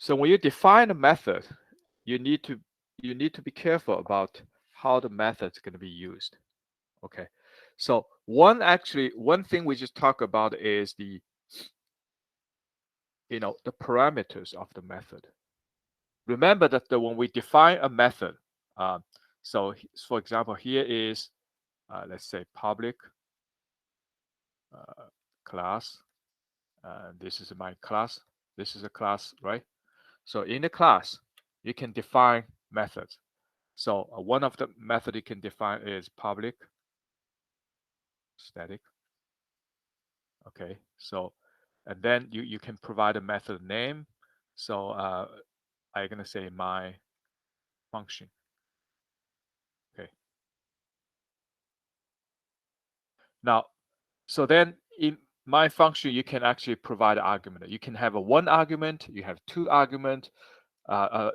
So when you define a method, you need to be careful about how the method is going to be used. Okay. So one thing we just talked about is the the parameters of the method. Remember that when we define a method, so for example, here is let's say public class. This is my class. This is a class, right? So in the class, you can define methods. So one of the method you can define is public static. Okay, so and then you can provide a method name. So I'm gonna say my function. Okay. Now, so then in my function, you can actually provide an argument. You can have a one argument. You have two argument,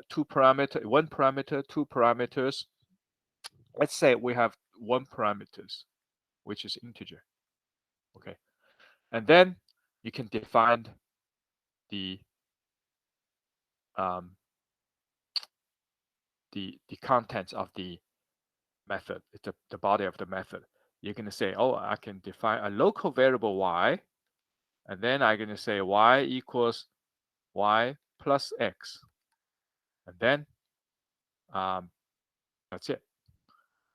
two parameter, one parameter, two parameters. Let's say we have one parameters, which is integer. Okay, and then you can define the um, the contents of the method. It's the body of the method. You're going to say, oh, I can define a local variable y, and then I'm going to say y equals y plus x, and then that's it.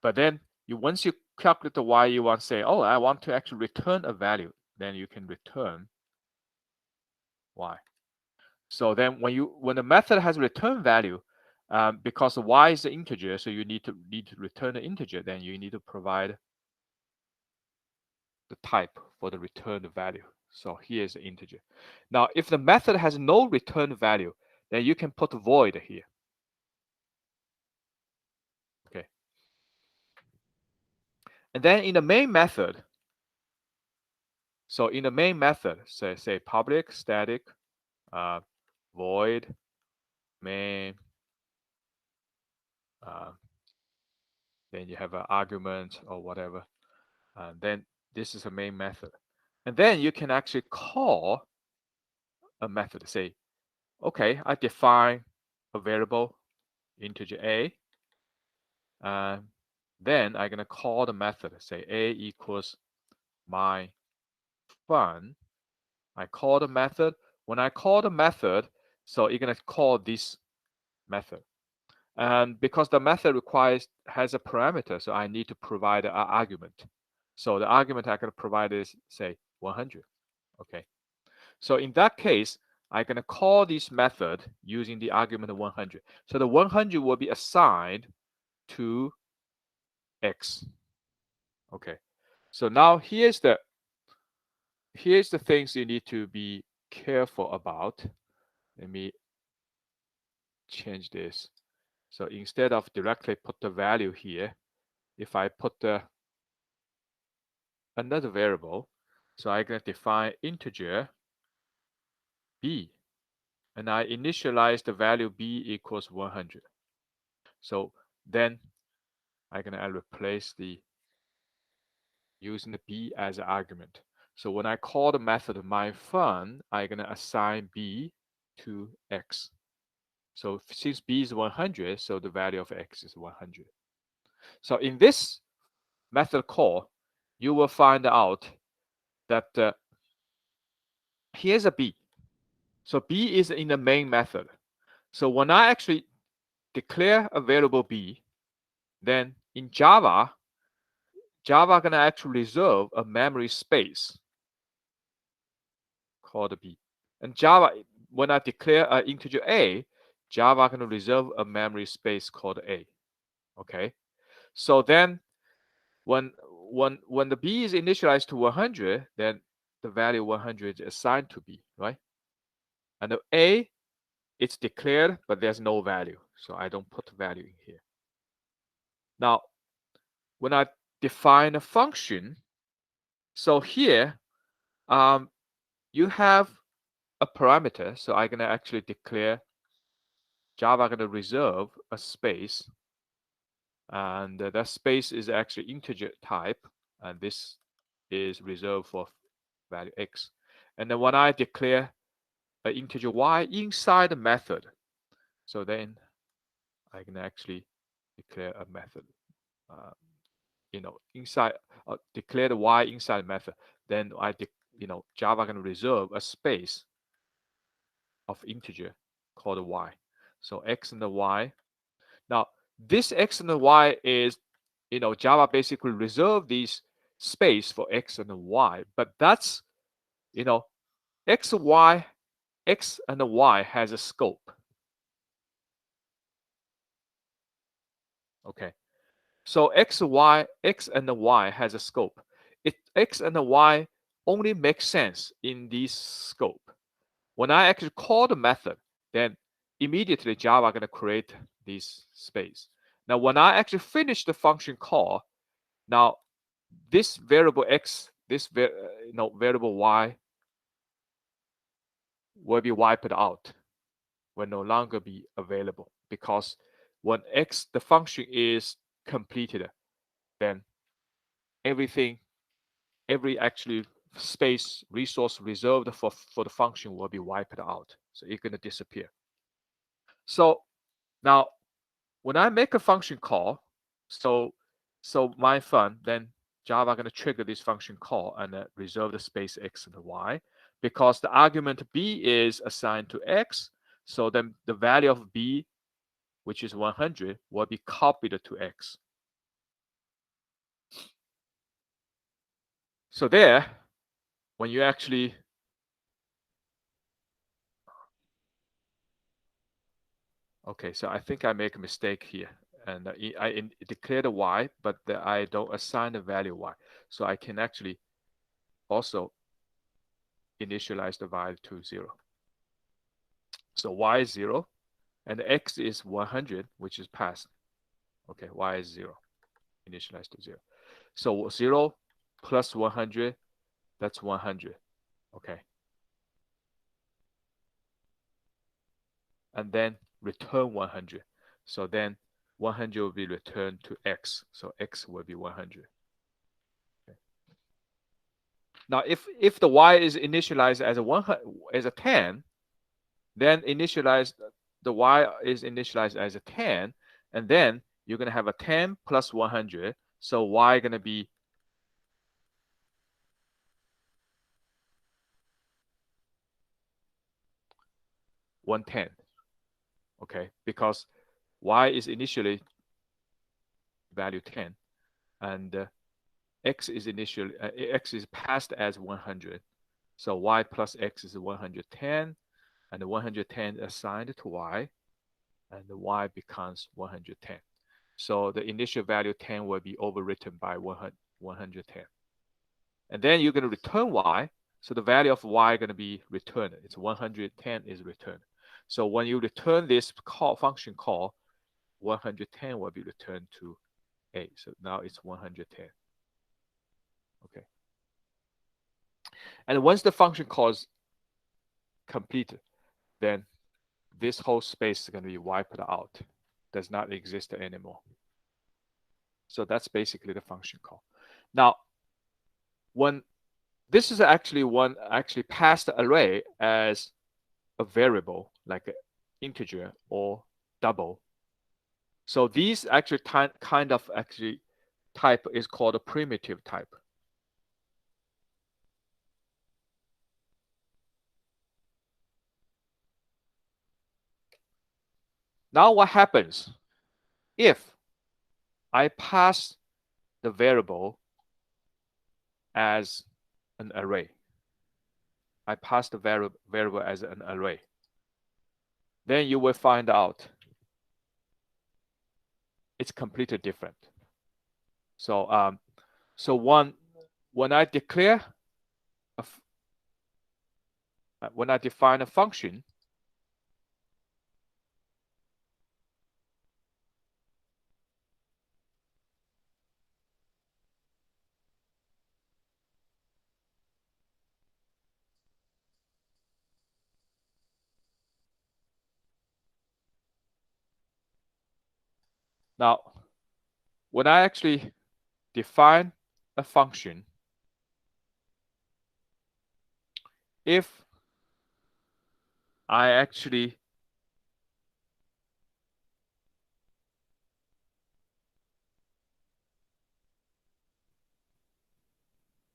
But then once you calculate the y, you want to say, oh, I want to actually return a value. Then you can return y. So then when the method has return value, because y is an integer, so you need to return an integer. Then you need to provide the type for the returned value. So here is the integer. Now, if the method has no return value, then you can put void here. Okay. And then in the main method, so in the main method, say public static void main. Then you have an argument or whatever. And then this is a main method. And then you can actually call a method. Say, okay, I define a variable integer a. Then I'm going to call the method. Say a equals my fun. I call the method. When I call the method, so you're going to call this method. And because the method has a parameter, so I need to provide an argument. So the argument I can provide is, say, 100. Okay. So in that case, I'm going to call this method using the argument of 100. So the 100 will be assigned to x. Okay. So now here's the things you need to be careful about. Let me change this. So instead of directly put the value here, if I put another variable, so I'm going to define integer b, and I initialize the value b equals 100. So then I'm going to replace using the b as an argument. So when I call the method my fun, I'm going to assign b to x. So since b is 100, so the value of x is 100. So in this method call, you will find out that here's a b. So b is in the main method. So when I actually declare a variable b, then in Java gonna actually reserve a memory space called b. And Java, when I declare an integer a, Java gonna reserve a memory space called a. Okay. So then when the b is initialized to 100, then the value 100 is assigned to b, right? And the a, it's declared, but there's no value. So I don't put value in here. Now, when I define a function, so here you have a parameter. So I'm gonna actually declare Java gonna reserve a space, and that space is actually integer type, and this is reserved for value x. And then when I declare an integer y inside the method. So then I can actually declare a method, inside, declare the y inside the method. Then Java can reserve a space of integer called y. So x and the y. Now this x and the y is, Java basically reserve these space for x and y, but that's, x and y has a scope. Okay, so x and y has a scope. X and y only makes sense in this scope. When I actually call the method, then immediately Java going to create this space. Now, when I actually finish the function call, now this variable x, this variable y will be wiped out, will no longer be available, because when the function is completed, then every actually space resource reserved for the function will be wiped out. So it's going to disappear. So now when I make a function call, so my fun, then Java going to trigger this function call and reserve the space x and y, because the argument b is assigned to x. So then the value of b, which is 100, will be copied to x. So there, when you actually okay, so I think I make a mistake here, and I declare the y, but I don't assign the value y. So I can actually also initialize the value to 0. So y is 0, and x is 100, which is passed. Okay, y is 0, initialized to 0. So 0 plus 100, that's 100. Okay. And then return 100. So then 100 will be returned to x. So x will be 100. Okay. Now, if the y is initialized as a 10, then the y is initialized as a 10, and then you're going to have a 10 plus 100. So y going to be 110. Okay, because y is initially value 10, and x is passed as 100. So y plus x is 110, and the 110 assigned to y, and the y becomes 110. So the initial value 10 will be overwritten by 110. And then you're going to return y. So the value of y is going to be returned. It's 110 is returned. So when you return this function call, 110 will be returned to a. So now it's 110. Okay. And once the function call is completed, then this whole space is going to be wiped out. Does not exist anymore. So that's basically the function call. Now, when this is actually passed array as a variable, like an integer or double. So these actually kind of type is called a primitive type. Now what happens if I pass the variable as an array? I pass the variable as an array. Then you will find out it's completely different. So when I declare when I define a function, now when I actually define a function, if I actually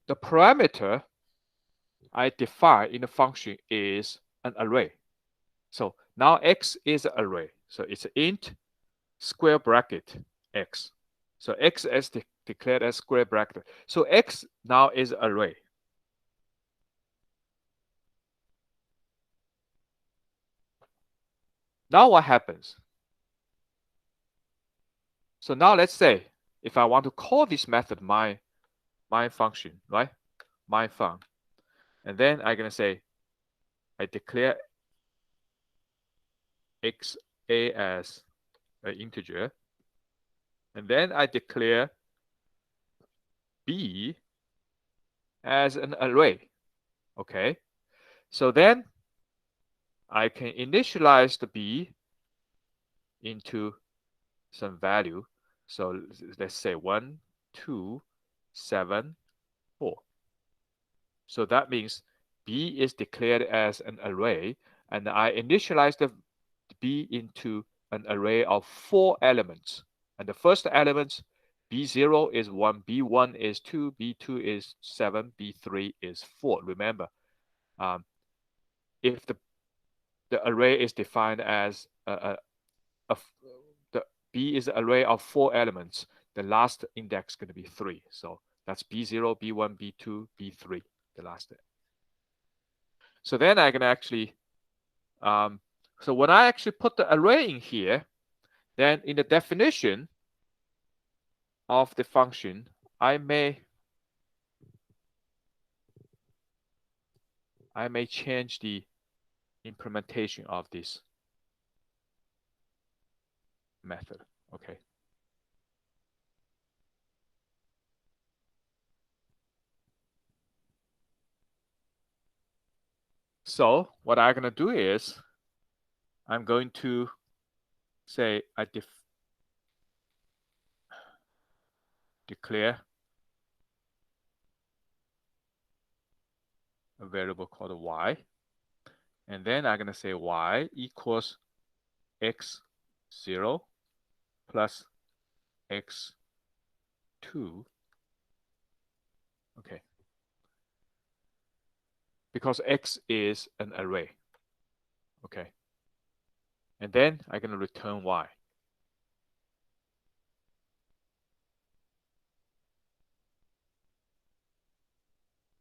the parameter I define in the function is an array. So now x is an array. So it's int square bracket x. So x is declared as square bracket. So x now is an array. Now what happens? So now let's say if I want to call this method my function, right? My fun. And then I'm gonna say I declare xa as an integer. And then I declare b as an array. Okay. So then I can initialize the b into some value. So let's say 1, 2, 7, 4. So that means b is declared as an array, and I initialize the b into an array of 4 elements. And the first element, b0 is 1, b1 is 2, b2 is 7, b3 is 4. Remember, if the array is defined as the b is an array of 4 elements, the last index is going to be 3. So that's b0, b1, b2, b3, the last. So then I can actually, so when I actually put the array in here, then in the definition of the function, I may change the implementation of this method. Okay. So what I'm going to do is I'm going to say I declare a variable called y. And then I'm going to say y equals x0 plus x2. Okay. Because x is an array. Okay. And then I'm going to return y.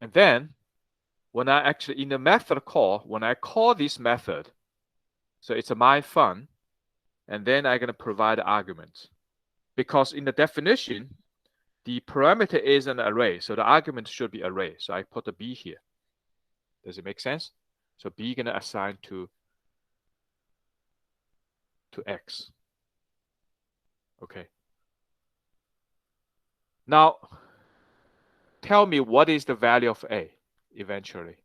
And then when I actually, in the method call, when I call this method, so it's a my fun, and then I'm going to provide arguments. Because in the definition, the parameter is an array, so the argument should be array. So I put a b here. Does it make sense? So b going to assign to x. Okay. Now, tell me what is the value of a eventually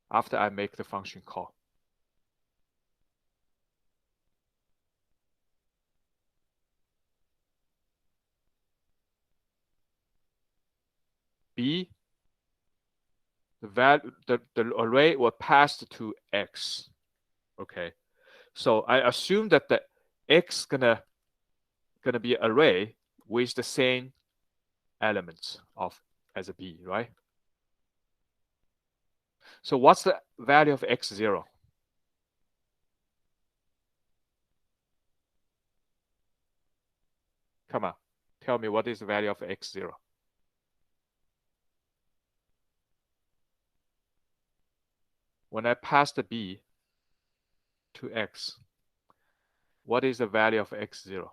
after I make the function call. B, the array will pass to x. Okay. So I assume that the x gonna be an array with the same elements of as a b, right? So what's the value of x0? Come on, tell me what is the value of x0? When I pass the b to x, what is the value of x0?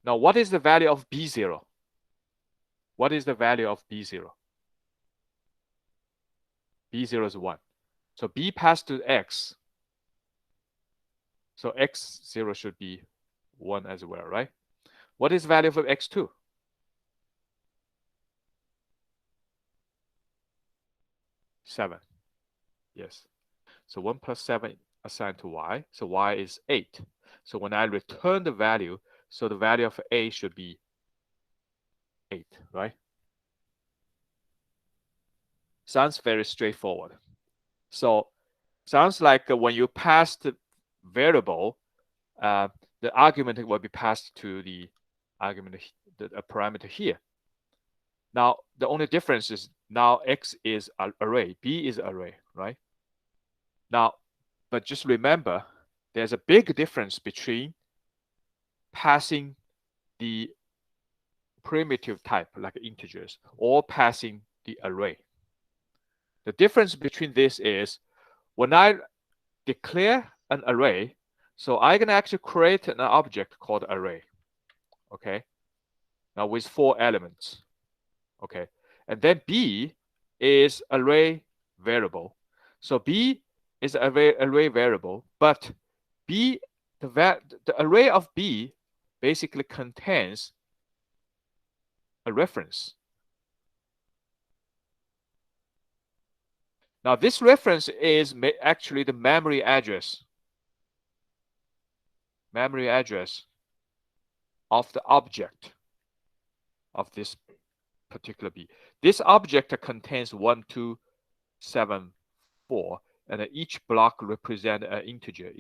Now, what is the value of b0? What is the value of b0? b0 is 1. So b passed to x. So x0 should be 1 as well, right? What is the value of x2? 7. Yes. So 1 plus 7 assigned to y. So y is 8. So when I return the value, so the value of A should be 8, right? Sounds very straightforward. So sounds like when you pass the variable, the argument will be passed to the argument, the parameter here. Now, the only difference is now X is an array, B is array, right? Now, but just remember, there's a big difference between passing the primitive type, like integers, or passing the array. The difference between this is when I declare an array, so I can actually create an object called array, okay? Now with 4 elements, okay? And then B is array variable. So B is array variable, but B, the array of B basically contains a reference. Now this reference is actually the memory address of the object of this particular B. This object contains 1, 2, 7, 4, and each block represents an integer,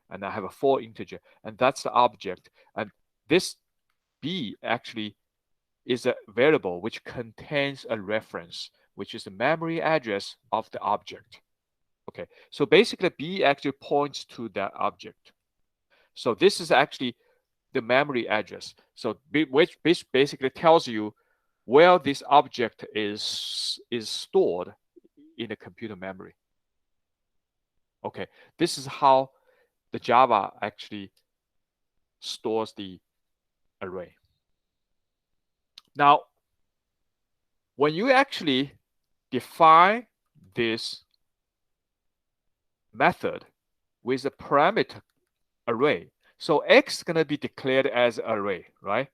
and I have a 4 integer, and that's the object. And this B actually is a variable which contains a reference, which is the memory address of the object. Okay, so basically B actually points to that object. So this is actually the memory address. So which basically tells you where this object is stored in the computer memory. Okay, this is how the Java actually stores the array. Now, when you actually define this method with a parameter array, so X is going to be declared as array, right?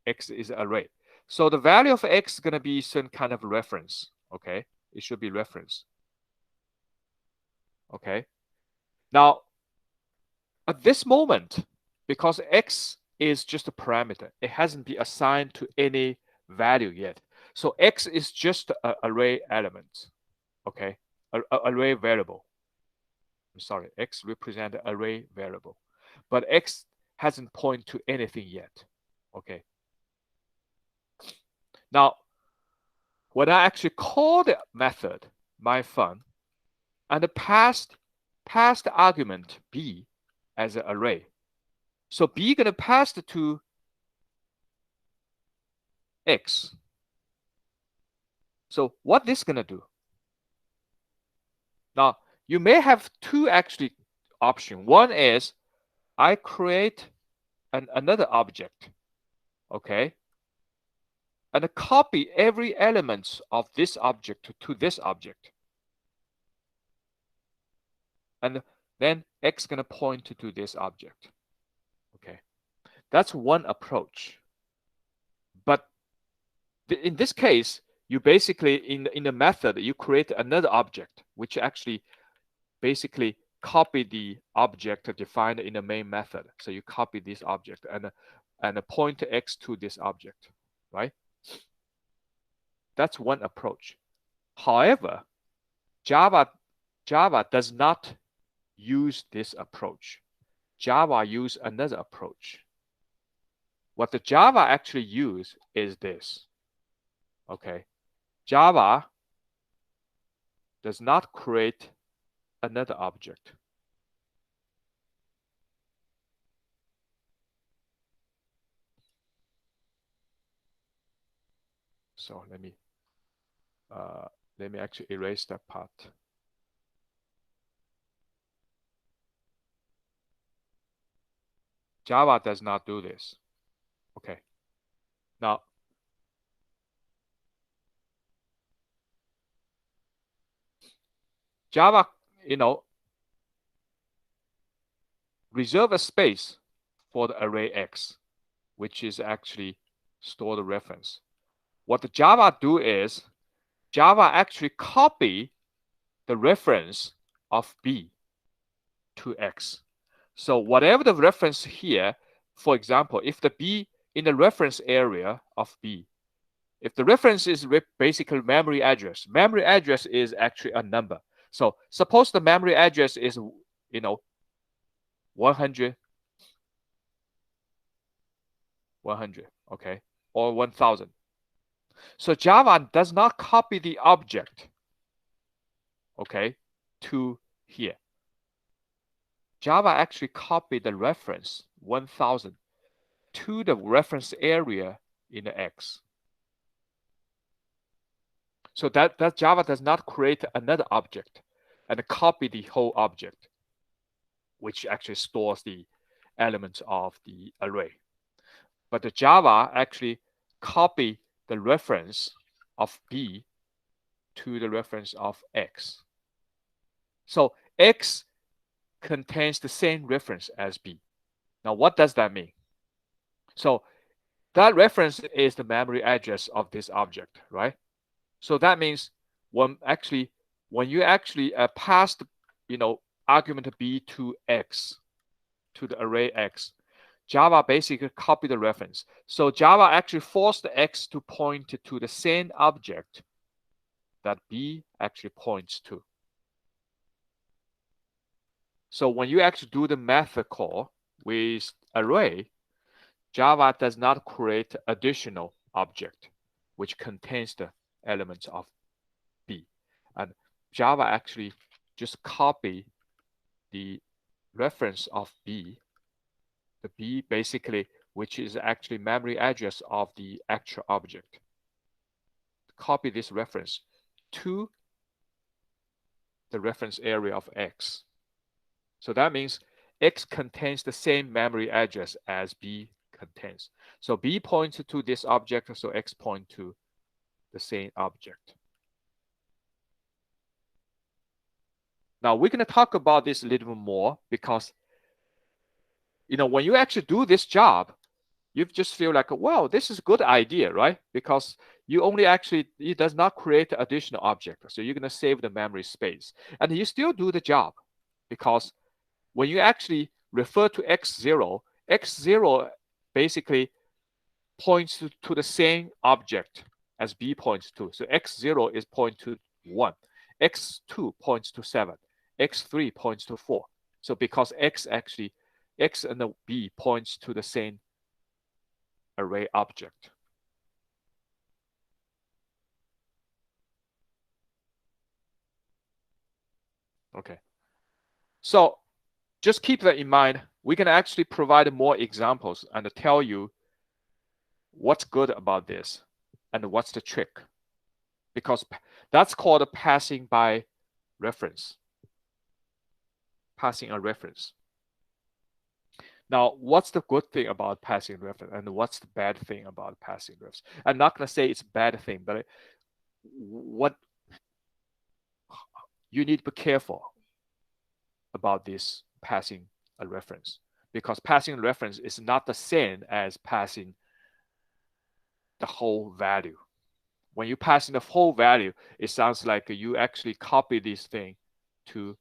X is array. So the value of X is going to be some kind of reference, okay? It should be reference. Okay. Now, at this moment, because X is just a parameter, it hasn't been assigned to any value yet. So X is just an array element, okay? Array variable. I'm sorry, X represents array variable. But X hasn't pointed to anything yet, okay? Now, when I actually call the method myFun and pass the argument B as an array, so B gonna pass it to X. So what this gonna do? Now you may have two actually options. One is I create another object, okay, and copy every element of this object to this object, and then X gonna point to this object. Okay, that's one approach. But in this case, you basically in the method you create another object which actually basically copy the object defined in the main method. So you copy this object and point X to this object, right? That's one approach. However, Java does not use this approach. Java use another approach. What the Java actually use is this. Okay, Java does not create another object. So let me actually erase that part. Java does not do this. Okay. Now, Java, reserve a space for the array X, which is actually store the reference. What the Java do is Java actually copy the reference of B to X. So whatever the reference here, for example, if the B in the reference area of B, if the reference is basically memory address is actually a number. So suppose the memory address is, 100, okay, or 1000. So Java does not copy the object, okay, to here. Java actually copied the reference 1000 to the reference area in the X. So that Java does not create another object and copy the whole object, which actually stores the elements of the array. But the Java actually copy the reference of B to the reference of X. So X contains the same reference as B. Now, what does that mean? So that reference is the memory address of this object, right? So that means when you actually pass the, argument B to X, to the array X, Java basically copy the reference. So Java actually forced the X to point to the same object that B actually points to. So when you actually do the method call with array, Java does not create additional object which contains the elements of B. And Java actually just copy the reference of B, the B basically, which is actually memory address of the actual object. Copy this reference to the reference area of X. So that means X contains the same memory address as B contains. So B points to this object, so X points to the same object. Now we're going to talk about this a little bit more because, when you actually do this job, you just feel like, well, this is a good idea, right? Because it does not create additional object. So you're going to save the memory space. And you still do the job because when you actually refer to x0, x0 basically points to the same object as B points to. So x0 is point to 1. x2 points to 7. x3 points to 4. So because X and the B points to the same array object. Okay. So just keep that in mind. We can actually provide more examples and tell you what's good about this and what's the trick. Because that's called passing by reference. Passing a reference. Now, what's the good thing about passing reference and what's the bad thing about passing reference? I'm not going to say it's a bad thing, but what you need to be careful about this passing a reference, because passing a reference is not the same as passing the whole value. When you pass in the whole value, it sounds like you actually copy this thing to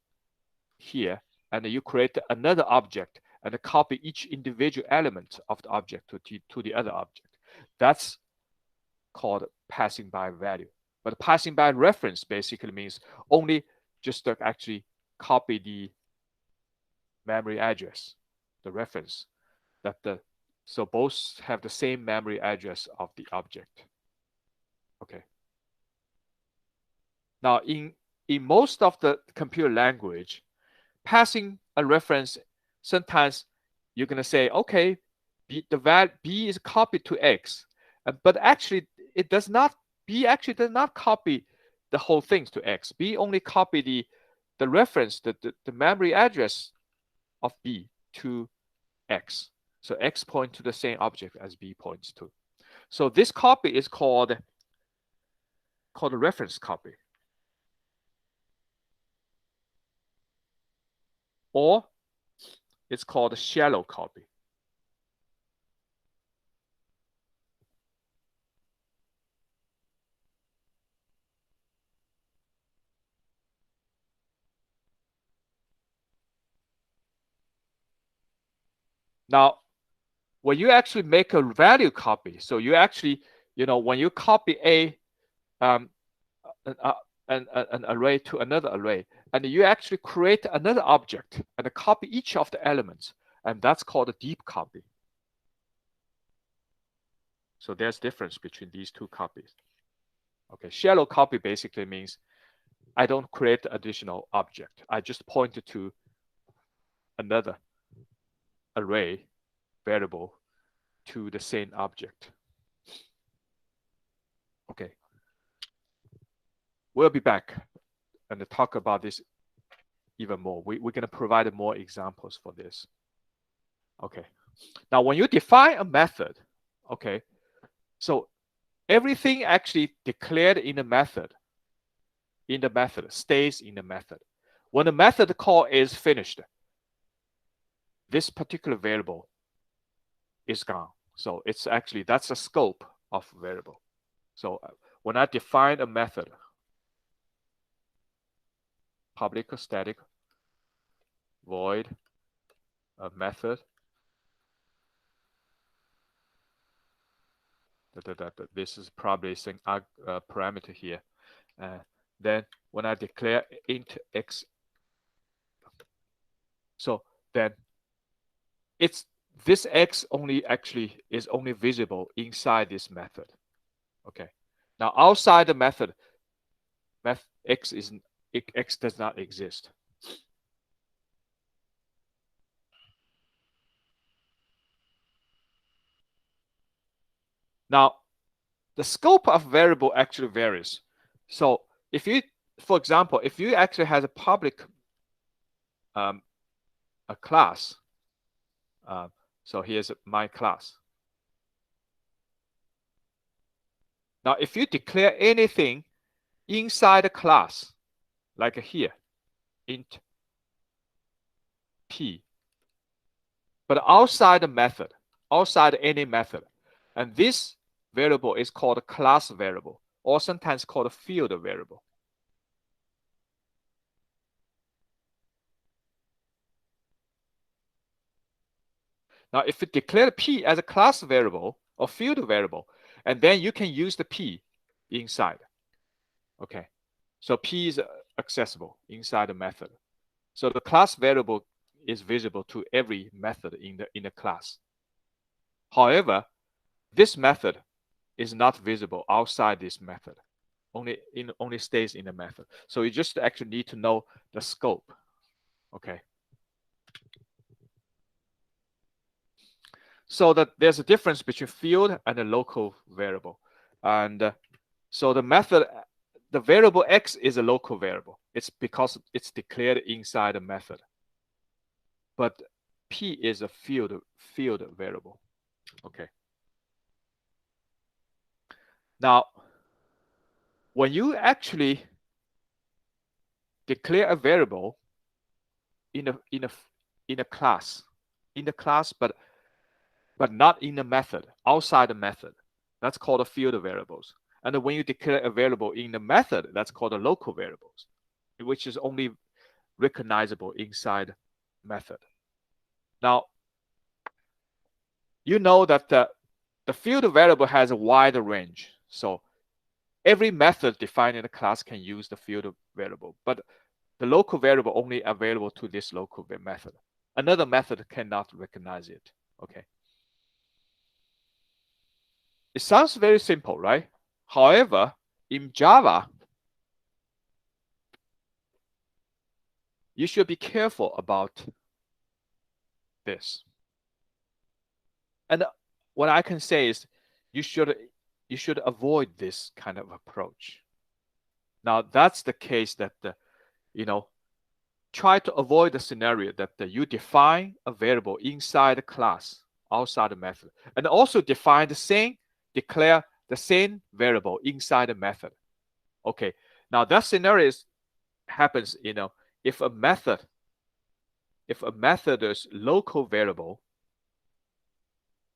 here, and you create another object and copy each individual element of the object to the other object. That's called passing by value. But passing by reference basically means only just to actually copy the memory address, the reference, so both have the same memory address of the object. Okay. Now, in most of the computer language, passing a reference, sometimes you're going to say, okay, B is copied to X, but actually it does not. B actually does not copy the whole thing to X. B only copy the reference, the memory address of B to X. So X points to the same object as B points to. So this copy is called a reference copy. Or it's called a shallow copy. Now, when you actually make a value copy, so you actually, when you copy an array to another array, and you actually create another object and copy each of the elements, and that's called a deep copy. So there's difference between these two copies. Okay, shallow copy basically means I don't create additional object. I just point to another array variable to the same object. Okay. We'll be back and talk about this even more. We're going to provide more examples for this. Okay. Now, when you define a method, okay, so everything actually declared in the method stays in the method. When the method call is finished, this particular variable is gone. So it's actually, that's the scope of variable. So when I define a method, public or static void a method, this is probably some parameter here. Then when I declare int x, so then this x is only visible inside this method. Okay. Now outside the method, x does not exist. Now, the scope of variable actually varies. So if you, for example, if you actually have a public a class, so here's my class. Now, if you declare anything inside the class, like here, int p, but outside the method, outside any method, and this variable is called a class variable, or sometimes called a field variable. Now, if you declare p as a class variable or field variable, and then you can use the p inside. Okay, so p is accessible inside the method. So the class variable is visible to every method in the class. However, this method is not visible outside this method. Only stays in the method. So you just actually need to know the scope. Okay. So that there's a difference between field and a local variable. And so the variable x is a local variable. It's because it's declared inside a method. But p is a field variable. Okay. Now, when you actually declare a variable in a class, but not in the method, outside the method, that's called a field variables. And when you declare a variable in the method, that's called a local variables, which is only recognizable inside method. Now, you know that the field variable has a wide range. So every method defined in the class can use the field variable, but the local variable only available to this local method. Another method cannot recognize it. Okay. It sounds very simple, right? However, in Java, you should be careful about this. And what I can say is you should avoid this kind of approach. Now, that's the case that, try to avoid the scenario that you define a variable inside the class, outside the method, and also declare the same variable inside the method. Okay, now that scenario happens, if a method's local variable,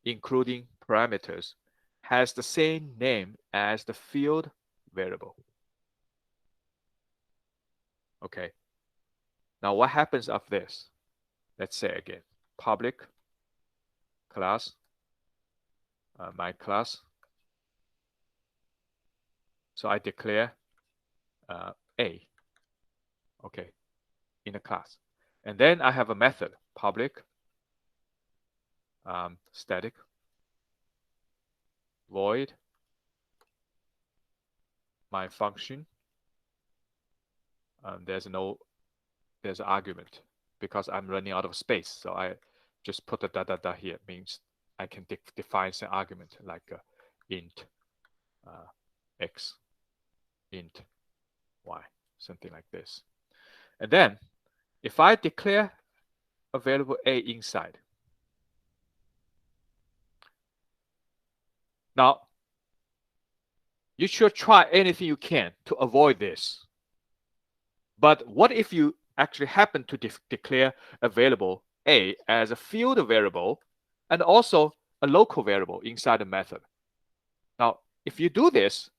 including parameters, has the same name as the field variable. Okay. Now what happens of this? Let's say again, public class, my class. So I declare A, okay, in the class. And then I have a method, public, static, void, my function. There's an argument because I'm running out of space. So I just put the dot dot dot here. It means I can define some argument like int x, int y, something like this. And then if I declare a variable a inside, now you should try anything you can to avoid this. But what if you actually happen to declare a variable a as a field variable and also a local variable inside the method? Now, if you do this,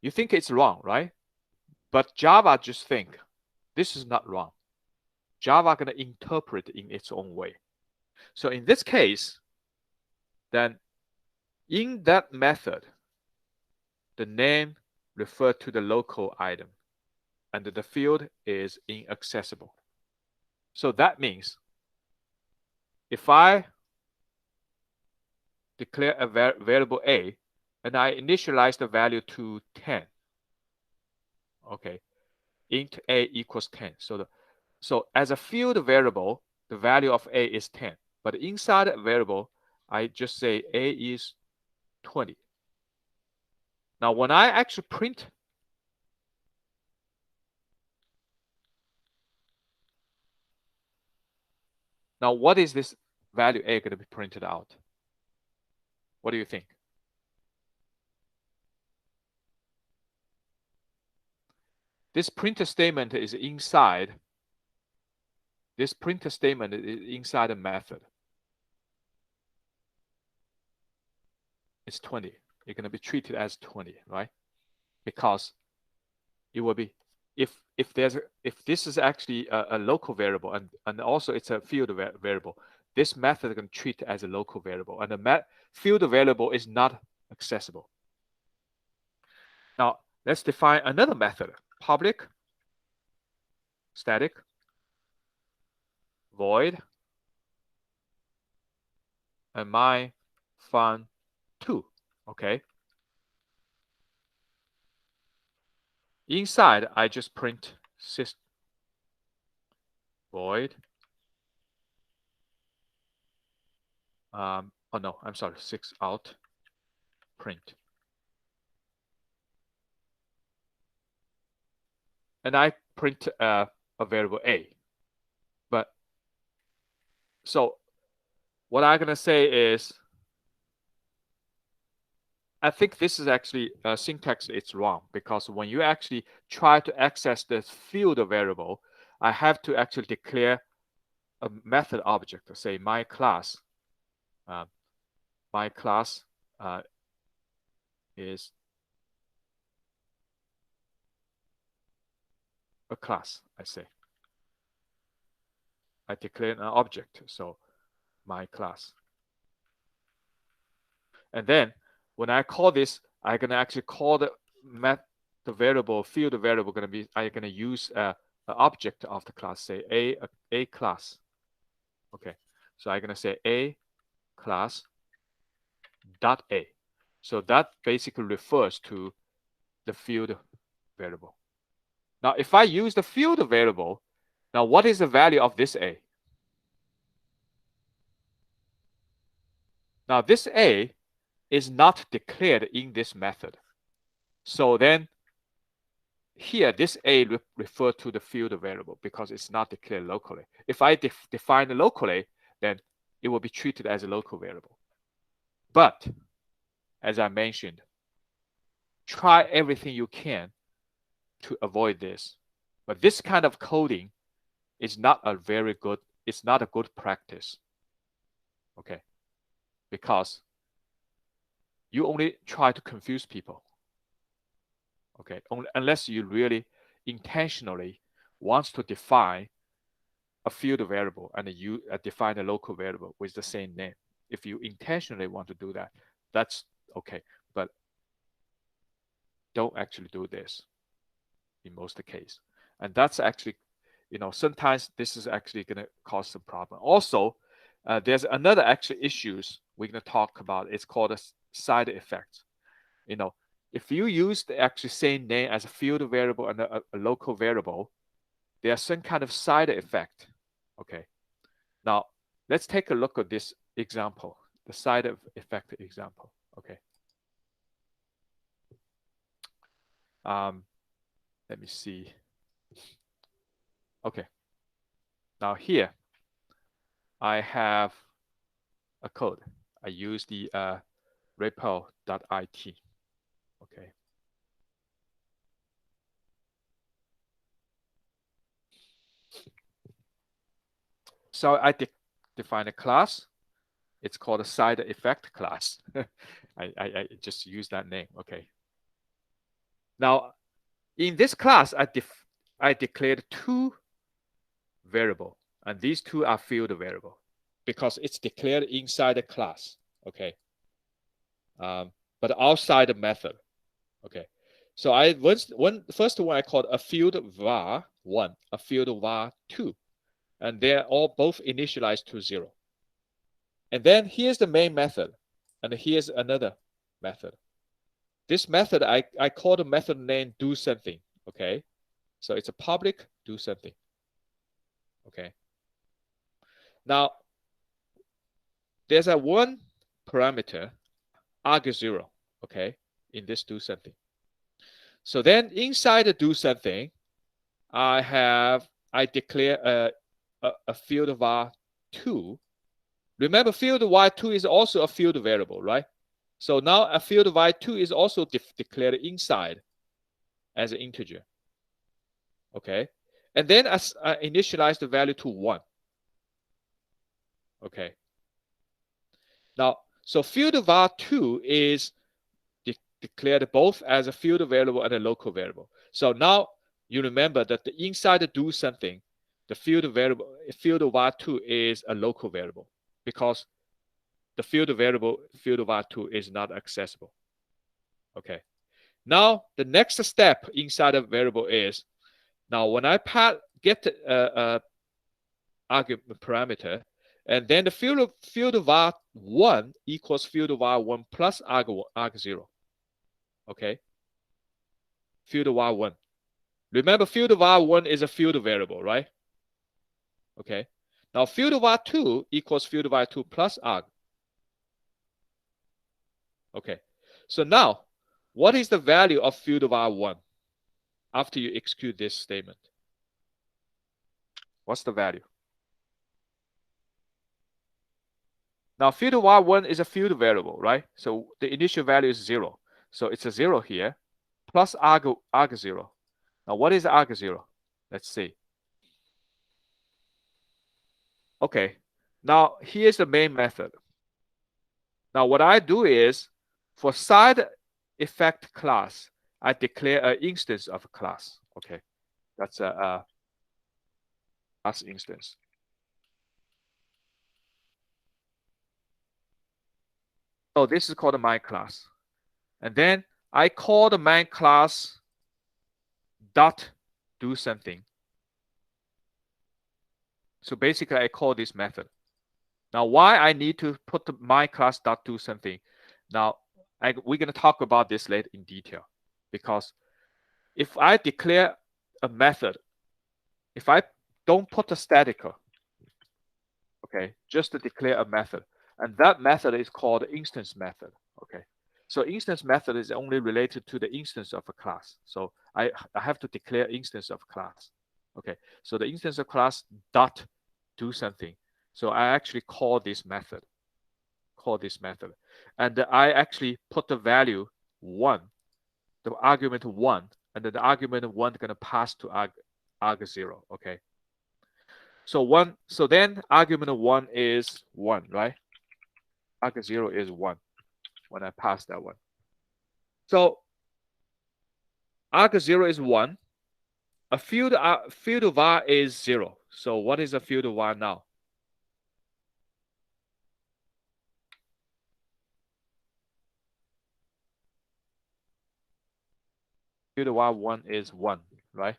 you think it's wrong, right? But Java just think this is not wrong. Java going to interpret in its own way. So in this case, then in that method, the name refers to the local item and the field is inaccessible. So that means if I declare a variable a and I initialize the value to 10, okay, int a equals 10. So as a field variable, the value of a is 10. But inside a variable, I just say a is 20. Now, when I actually print, now what is this value a going to be printed out? What do you think? This printf statement is inside. This printf statement is inside a method. It's 20. It's going to be treated as 20, right? Because it will be if this is actually a local variable and also it's a field variable, this method is going to treat it as a local variable, and the field variable is not accessible. Now let's define another method: public, static, void, and my fun2. Okay. Inside, I just print system void. Oh no, I'm sorry, 6 out print. And I print a variable a. But so what I'm gonna say is, I think this is actually syntax. It's wrong because when you actually try to access this field variable, I have to actually declare a method object. Say my class. My class is a class. I say. I declare an object, so my class. And then when I call this, I'm gonna actually call the variable field variable. I'm gonna use an object of the class. Say a class. Okay, so I'm gonna say a class dot a. So that basically refers to the field variable. Now, if I use the field variable, now what is the value of this a? Now this a is not declared in this method. So then here, this a refers to the field variable because it's not declared locally. If I define it locally, then it will be treated as a local variable. But as I mentioned, try everything you can to avoid this. But this kind of coding is not a very good, it's not a good practice. Okay. Because you only try to confuse people. Okay. Unless you really intentionally wants to define a field variable and you define a local variable with the same name. If you intentionally want to do that, that's okay. But don't actually do this in most of the case. And that's actually, sometimes this is actually going to cause some problem. Also, there's another actually issues we're going to talk about. It's called a side effect. If you use the actually same name as a field variable and a local variable, there's some kind of side effect. Okay. Now, let's take a look at this example, the side effect example. Okay. Let me see. Okay. Now here, I have a code. I use the repo.it. Okay. So I define a class. It's called a side effect class. I just use that name. Okay. Now, in this class, I declared two variable, and these two are field variable because it's declared inside the class. Okay. But outside the method. Okay. So first one I called a field var 1, a field var 2, and they're all both initialized to 0. And then here's the main method, and here's another method. This method, I call the method name do something. Okay. So it's a public do something. Okay. Now, there's a one parameter, arg0, okay, in this do something. So then inside the do something, I declare a field var 2. Remember, field var 2 is also a field variable, right? So now a field var 2 is also declared inside as an integer. Okay. And then I initialize the value to 1. Okay. Now, so field var 2 is declared both as a field variable and a local variable. So now you remember that the inside the do something, the field var 2 is a local variable because the field var 2 is not accessible. Okay. Now the next step inside a variable is, now when I get argument parameter, and then the field var 1 equals field var 1 plus arg0. Okay. Field var 1. Remember, field var 1 is a field variable, right? Okay. Now field var 2 equals field var 2 plus arg. Okay. So now, what is the value of field var 1 after you execute this statement? What's the value? Now, field var 1 is a field variable, right? So the initial value is 0. So it's a 0 here, plus arg0. Now, what is arg0? Let's see. Okay. Now, here's the main method. Now, what I do is, for side effect class, I declare an instance of a class. Okay. That's a class instance. So this is called a main class. And then I call the main class dot do something. So basically, I call this method. Now, why I need to put the my class dot do something? Now, we're going to talk about this later in detail, because if I declare a method, if I don't put a static, okay, just to declare a method, and that method is called instance method. Okay, so instance method is only related to the instance of a class. So I have to declare instance of class. Okay, so the instance of class dot do something. So I actually call this method, and I actually put the value 1, the argument 1, and then the argument 1 is going to pass to arg0. Okay. So then argument 1 is 1, right? Arg0 is 1 when I pass that one. So arg0 is 1. a field var is 0. So what is a field var now? Field var 1 is 1, right?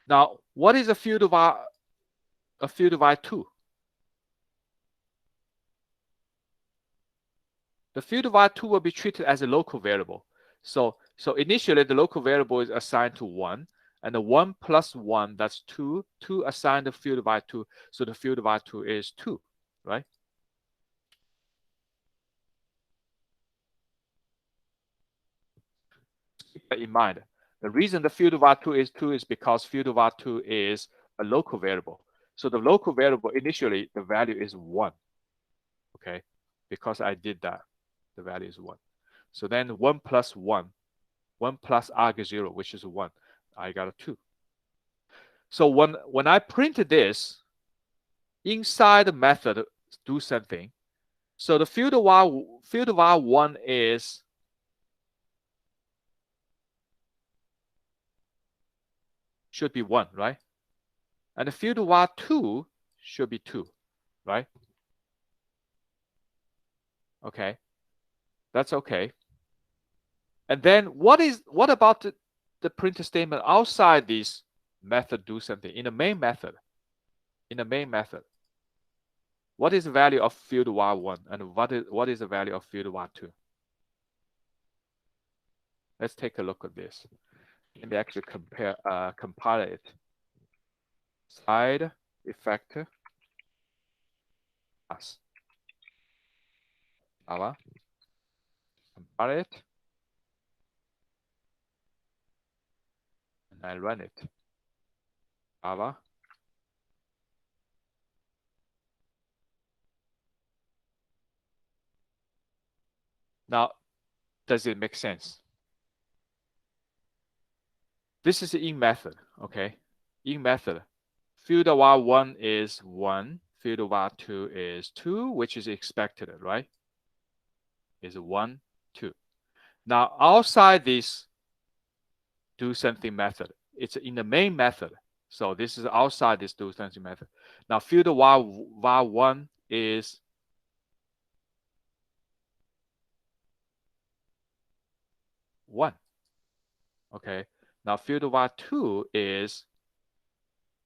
Now, what is a field var 2? The field var 2 will be treated as a local variable. So initially the local variable is assigned to 1, and the 1 plus 1, that's 2. 2 assigned to field var 2, so the field var 2 is 2, right? Keep that in mind. The reason the field var 2 is because field var 2 is a local variable. So the local variable, initially, the value is 1, okay? Because I did that, the value is 1. So then 1 plus 1, 1 plus arg0, which is 1, I got a 2. So when I print this, inside the method do something. So the field var 1 is should be 1, right? And the field var 2 should be 2, right? Okay, that's okay. And then what about the print statement outside this method do something in the main method? In the main method, what is the value of field var 1 and what is the value of field var 2? Let's take a look at this. Let me actually compile it. Side effect class. Java. Compile it. And I run it. Java. Now, does it make sense? This is the in method, okay? In method, field var 1 is 1, field var 2 is 2, which is expected, right? Is 1, 2. Now, outside this do something method, it's in the main method. So this is outside this do something method. Now, field var 1 is 1. Okay. Now, field var 2 is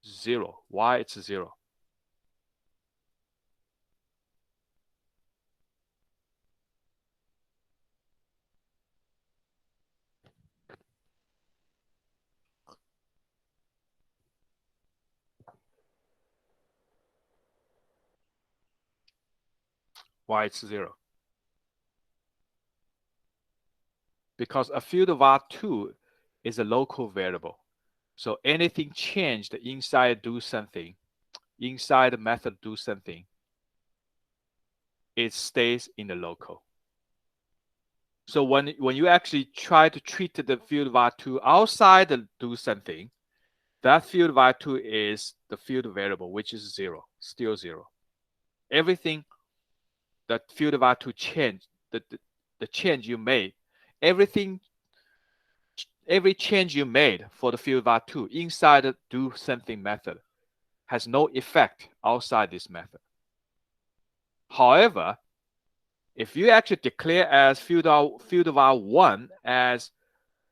0. Why it's 0? Why it's 0? Because a field var 2 is a local variable. So anything changed inside do something, inside the method do something, it stays in the local. So when you actually try to treat the field var 2 outside the do something, that field var 2 is the field variable, which is 0, still 0. Everything that field var 2 change, the change you made, every change you made for the field var 2 inside the do something method has no effect outside this method. However, if you actually declare as field var 1 as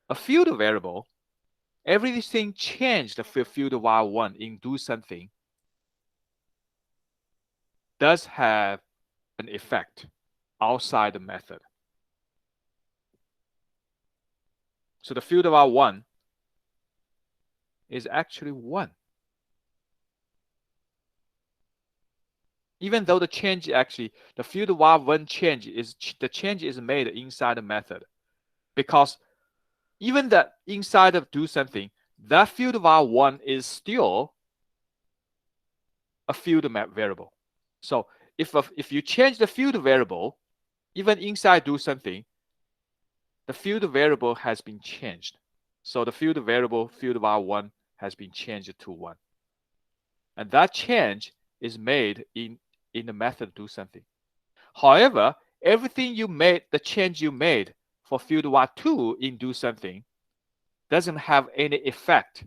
a field variable, everything changed for field var 1 in do something does have an effect outside the method. So the field var 1 is actually 1. Even though the change actually, the field var 1 change is made inside the method, because even that inside of do something, that field var 1 is still a field map variable. So if you change the field variable, even inside do something, the field variable has been changed. So the field variable field var 1 has been changed to 1. And that change is made in the method do something. However, everything you made, the change you made for field var2 in do something doesn't have any effect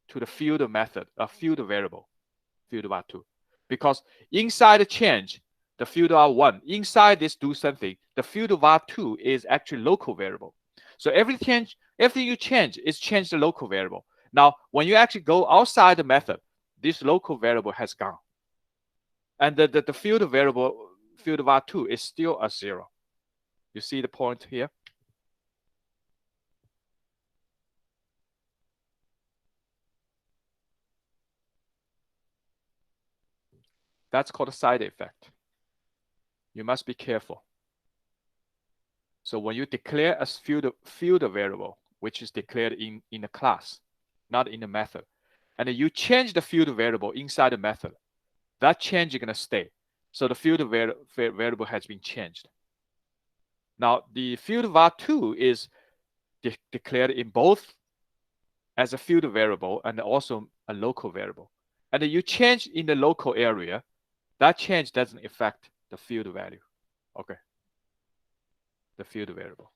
to the field method, a field variable, field var2. Because inside the change, the field var1, inside this do something, the field var2 is actually local variable. So everything you change is change the local variable. Now, when you actually go outside the method, this local variable has gone. And the field variable, field var2 is still a 0. You see the point here? That's called a side effect. You must be careful. So when you declare a field variable, which is declared in a class, not in the method, and you change the field variable inside the method, that change is going to stay. So the field variable has been changed. Now, the field var2 is declared in both as a field variable and also a local variable. And you change in the local area, that change doesn't affect the field value. Okay. The field variable.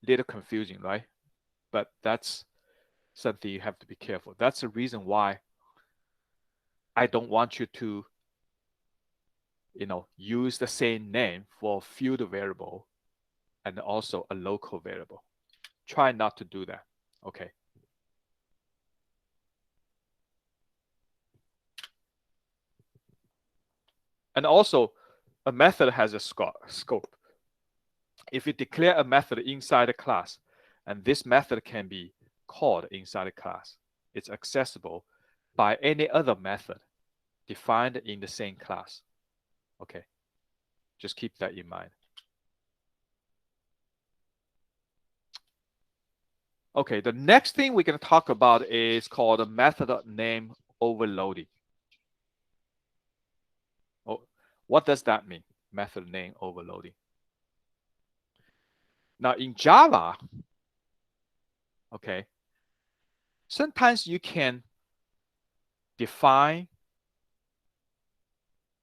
Little confusing, right? But that's something you have to be careful. That's the reason why I don't want you to, use the same name for field variable and also a local variable. Try not to do that. Okay. And also, a method has a scope. If you declare a method inside a class, and this method can be called inside a class, it's accessible by any other method defined in the same class. Okay, just keep that in mind. Okay, the next thing we're going to talk about is called a method name overloading. Oh, what does that mean? Method name overloading. Now in Java, okay, sometimes you can define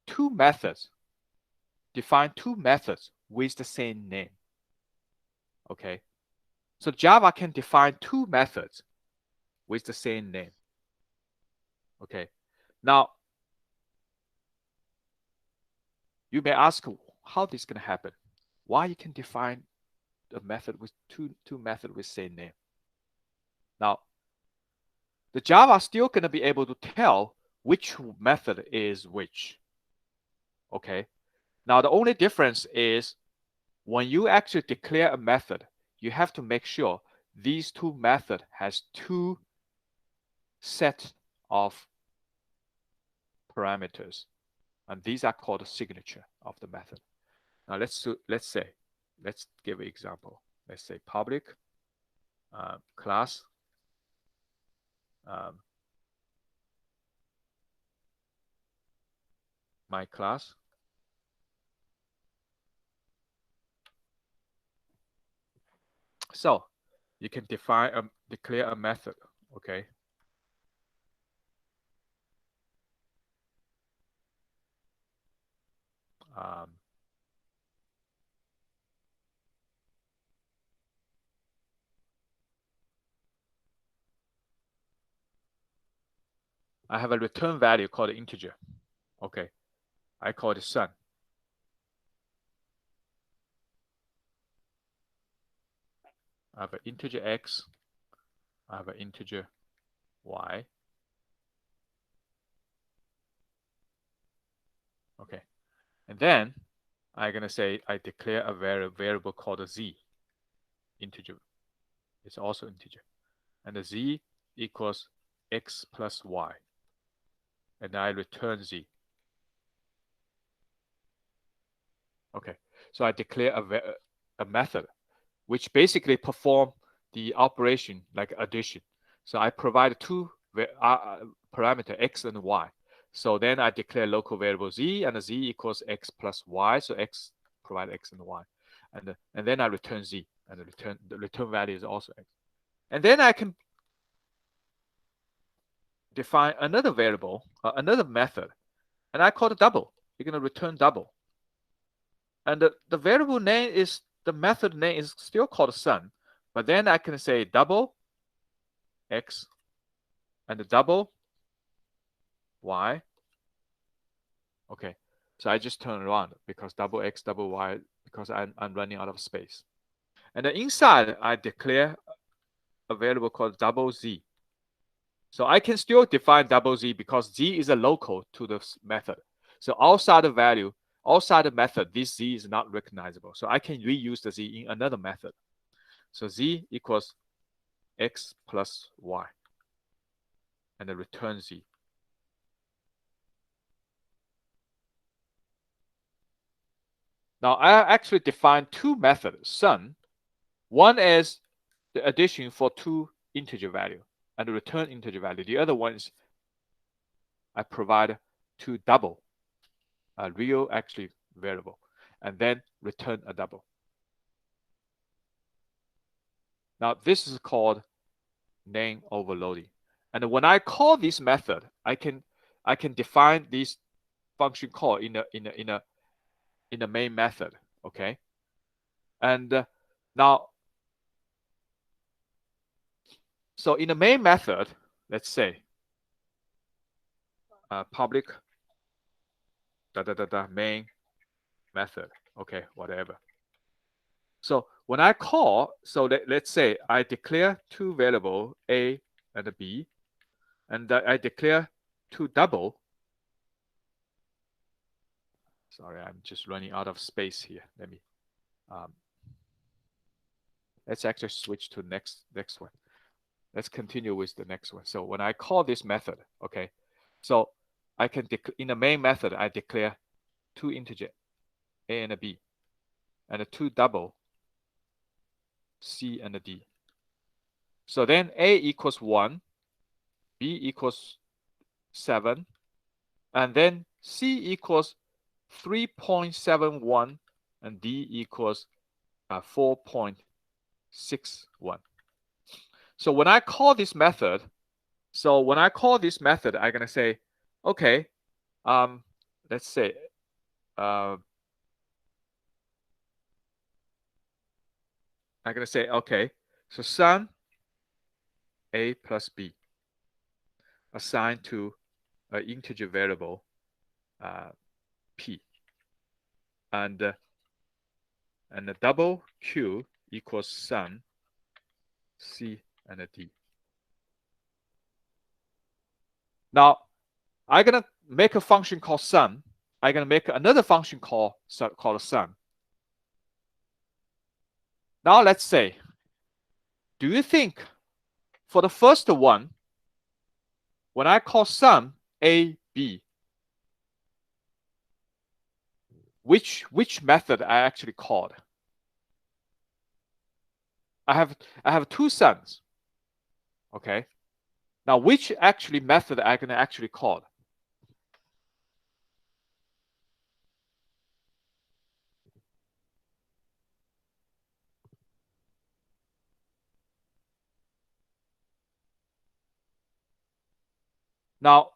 two methods with the same name. Okay, so Java can define two methods with the same name. Okay, now you may ask how this can happen. Why you can define a method with two methods with same name? Now, the Java still going to be able to tell which method is which. Okay, now the only difference is when you actually declare a method, you have to make sure these two methods has two sets of parameters, and these are called the signature of the method. Now let's give an example. Let's say public class my class so you can declare a method. Okay, I have a return value called integer. Okay, I call it sun. I have an integer x, I have an integer y. Okay, and then I'm gonna say I declare a variable called z, integer. It's also integer, and the z equals x plus y, and I return z. Okay, so I declare a method which basically perform the operation like addition. So I provide two parameter x and y. So then I declare local variable z, and the z equals x plus y. So x provide x and y, and then I return z, and the return value is also x. And then I can define another variable, another method, and I call it double. You're going to return double. And the variable name is, the method name is still called sum, but then I can say double x and double y. Okay, so I just turn around because double x, double y, because I'm running out of space. And then inside, I declare a variable called double z. So I can still define double z because z is a local to the method. So outside the value, outside the method, this z is not recognizable. So I can reuse the z in another method. So z equals x plus y, and then return z. Now I actually define two methods, sum. One is the addition for two integer value and return integer value. The other one is I provide two double, a real actually variable, and then return a double. Now this is called name overloading. And when I call this method, I can define this function call in the main method. Okay. And now, so in the main method, let's say public main method. Okay, whatever. So when I call, so let's say I declare two variables a and b, and I declare two double. Sorry, I'm just running out of space here. Let me. Let's actually switch to next one. Let's continue with the next one. So when I call this method, okay, so I can in the main method I declare two integer a and b, and two double c and d. So then a equals 1, b equals 7, and then c equals 3.71, and d equals 4.61. So when I call this method, I'm gonna say, okay, let's say, I'm gonna say, okay, so sum a plus b assigned to an integer variable p, and the double q equals sum c and d. Now I'm gonna make a function called sum. I'm gonna make another function called sum. Now let's say, do you think for the first one, when I call sum a b, which method I actually called? I have two sums. Okay. Now which actually method I can actually call? Now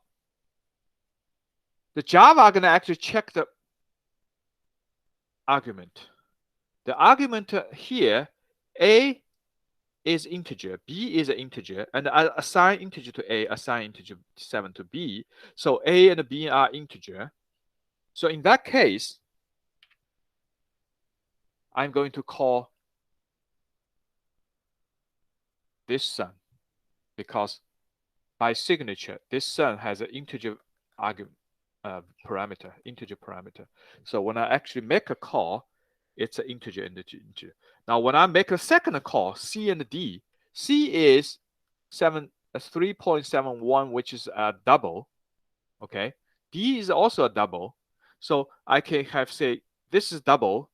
the Java are gonna actually check the argument. The argument here, a is integer, b is an integer, and I assign integer to a, assign integer 7 to b. So a and b are integer. So in that case, I'm going to call this sum, because by signature, this sum has an integer argument parameter, integer parameter. So when I actually make a call, it's an integer. Now when I make a second call, c and d, c is 3.71, which is a double. Okay, d is also a double. So I can have, say, this is double,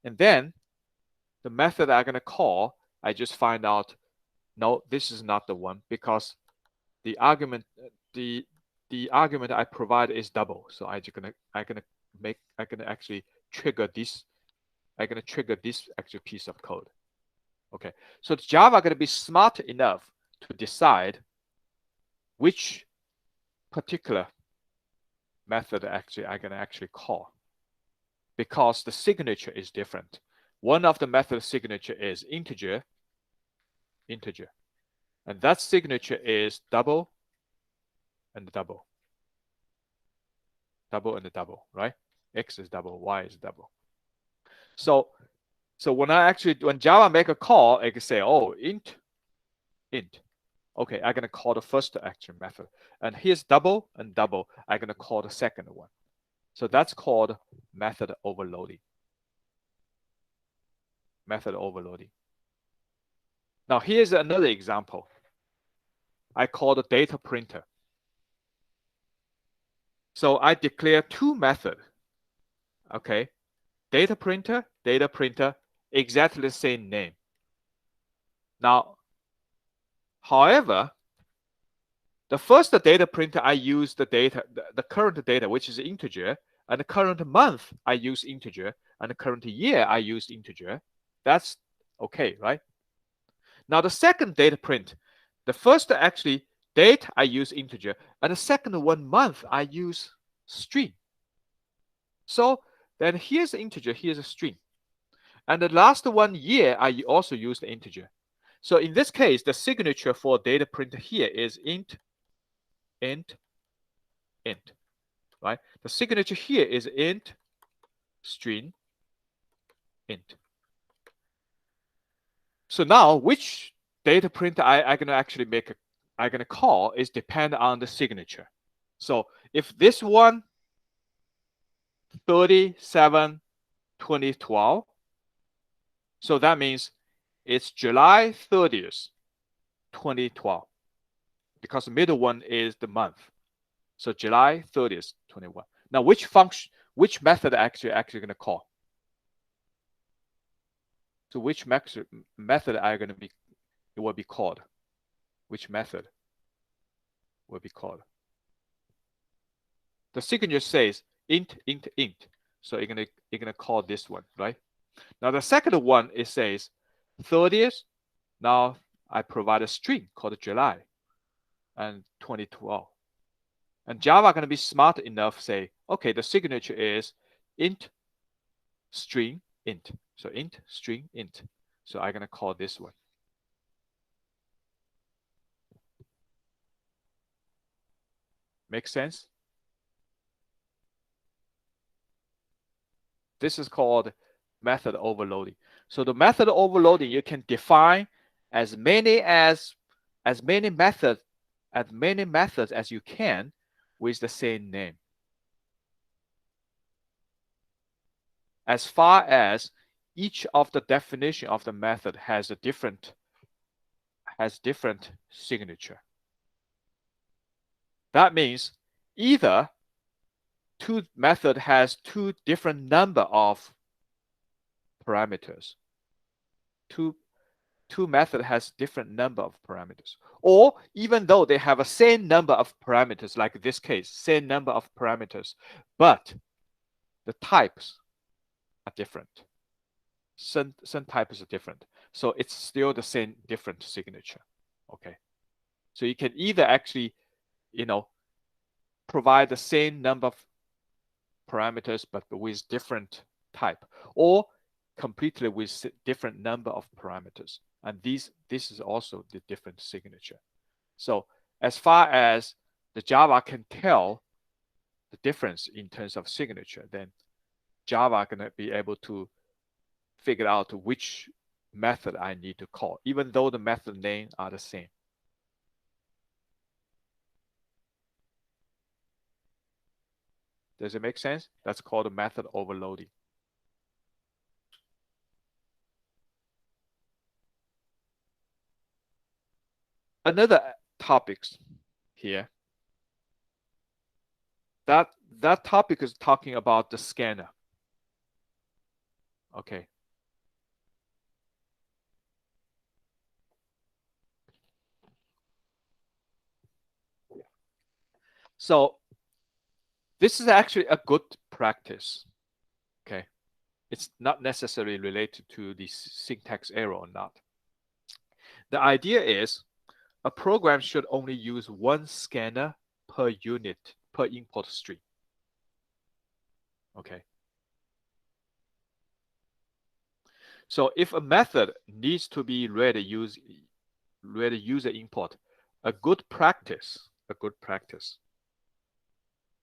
and then the method I'm gonna call, I just find out, no, this is not the one, because the argument I provide is double. So I'm gonna actually trigger this. I'm gonna trigger this actual piece of code. Okay, so Java gonna be smart enough to decide which particular method actually I can actually call, because the signature is different. One of the method signature is integer, and that signature is double and double, and double, right? X is double, Y is double. So when Java make a call, I can say, oh, int. Okay, I'm gonna call the first action method, and here's double and double. I'm gonna call the second one. So that's called method overloading. Method overloading. Now here's another example. I call the data printer. So I declare two methods. Okay, data printer, exactly the same name. Now, however, the first data printer I use the current data, which is integer, and the current month I use integer, and the current year I use integer. That's okay, right? Now the second data print, the first actually date I use integer, and the second one month I use string. So then here's the integer, here's a string. And the last one year I also use the integer. So in this case, the signature for data printer here is int, right? The signature here is int, string, int. So now which data printer I'm gonna actually I'm gonna call is depend on the signature. So if this one 37/2012, so that means it's July 30th, 2012, because the middle one is the month. So July 30th, 21. Now which method actually gonna call? So which method are gonna be, it will be called? Which method will be called? The signature says int. So you're gonna call this one, right? Now the second one, it says 30th. Now I provide a string called July and 2012. And Java gonna be smart enough to say, okay, the signature is int, string, int. So int, string, int. So I'm gonna call this one. Make sense? This is called method overloading. So the method overloading, you can define as many methods as you can with the same name, as far as each of the definition of the method has different signature. That means either two method has two different number of parameters. Two method has different number of parameters. Or even though they have a same number of parameters, like this case, same number of parameters, but the types are different. Some types are different. So it's still the same different signature. Okay. So you can either actually, provide the same number of parameters but with different type, or completely with different number of parameters. And this is also the different signature. So as far as the Java can tell the difference in terms of signature, then Java gonna be able to figure out which method I need to call, even though the method names are the same. Does it make sense? That's called method overloading. Another topics here. That topic is talking about the scanner. Okay. So this is actually a good practice. Okay. It's not necessarily related to the syntax error or not. The idea is a program should only use one scanner per unit per import stream. Okay. So if a method needs to be read user input, a good practice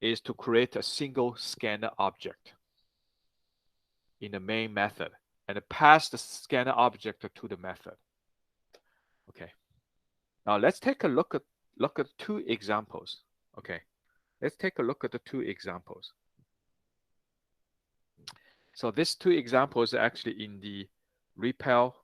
is to create a single scanner object in the main method and pass the scanner object to the method. Okay. Now let's take a look at two examples. Okay. Let's take a look at the two examples. So these two examples are actually in the REPEL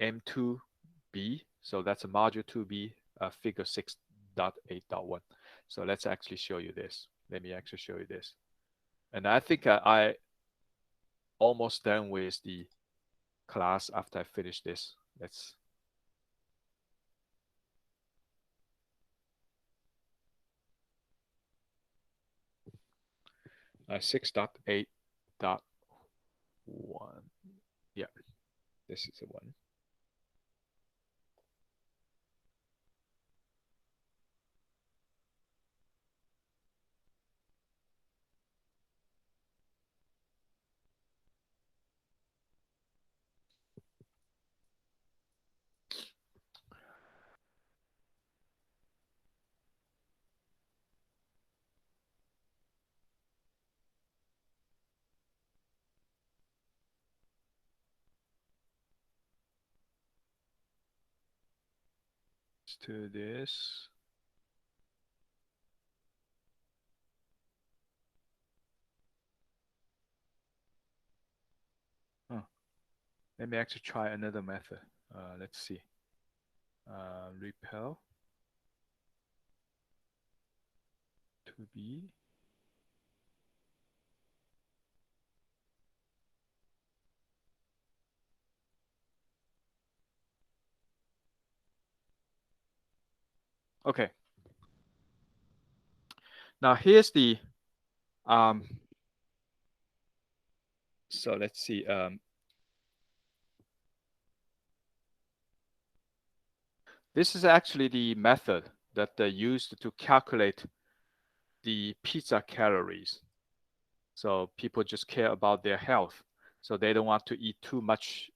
M2B. So that's a module 2B, figure 6.8.1. So let's actually show you this. Let me actually show you this. And I think I almost done with the class after I finish this. Let's 6.8.1. Yeah, this is the one. To this. Let me actually try another method. Let's see. REPEL 2B. Okay. Now here's the so let's see. This is actually the method that they used to calculate the pizza calories. So people just care about their health. So they don't want to eat too much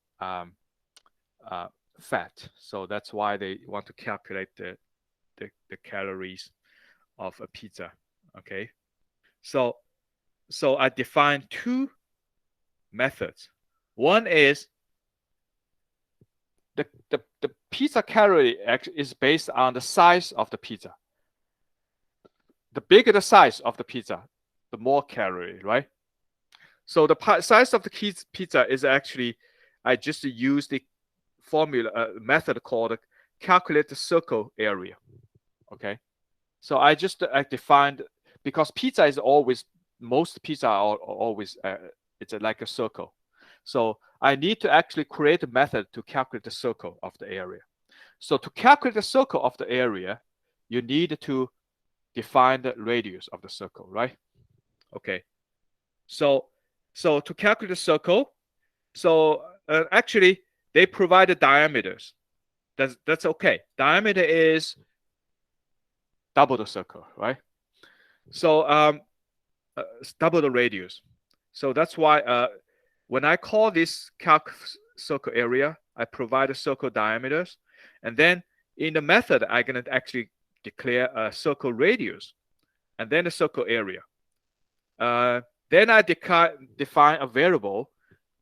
fat. So that's why they want to calculate the calories of a pizza. Okay. So I define two methods. One is the pizza calorie is based on the size of the pizza. The bigger the size of the pizza, the more calorie, right? So the size of the pizza is actually, I just use the formula method called calculate the circle area. Okay. So I defined, because pizza is always, most pizza are always, it's like a circle. So I need to actually create a method to calculate the circle of the area. So to calculate the circle of the area, you need to define the radius of the circle, right? Okay. So to calculate the circle, so actually they provide the diameters. That's okay. Diameter is double the circle, right? So double the radius. So that's why when I call this calc circle area, I provide the circle diameters, and then in the method I'm gonna actually declare a circle radius, and then the circle area. Then I define a variable,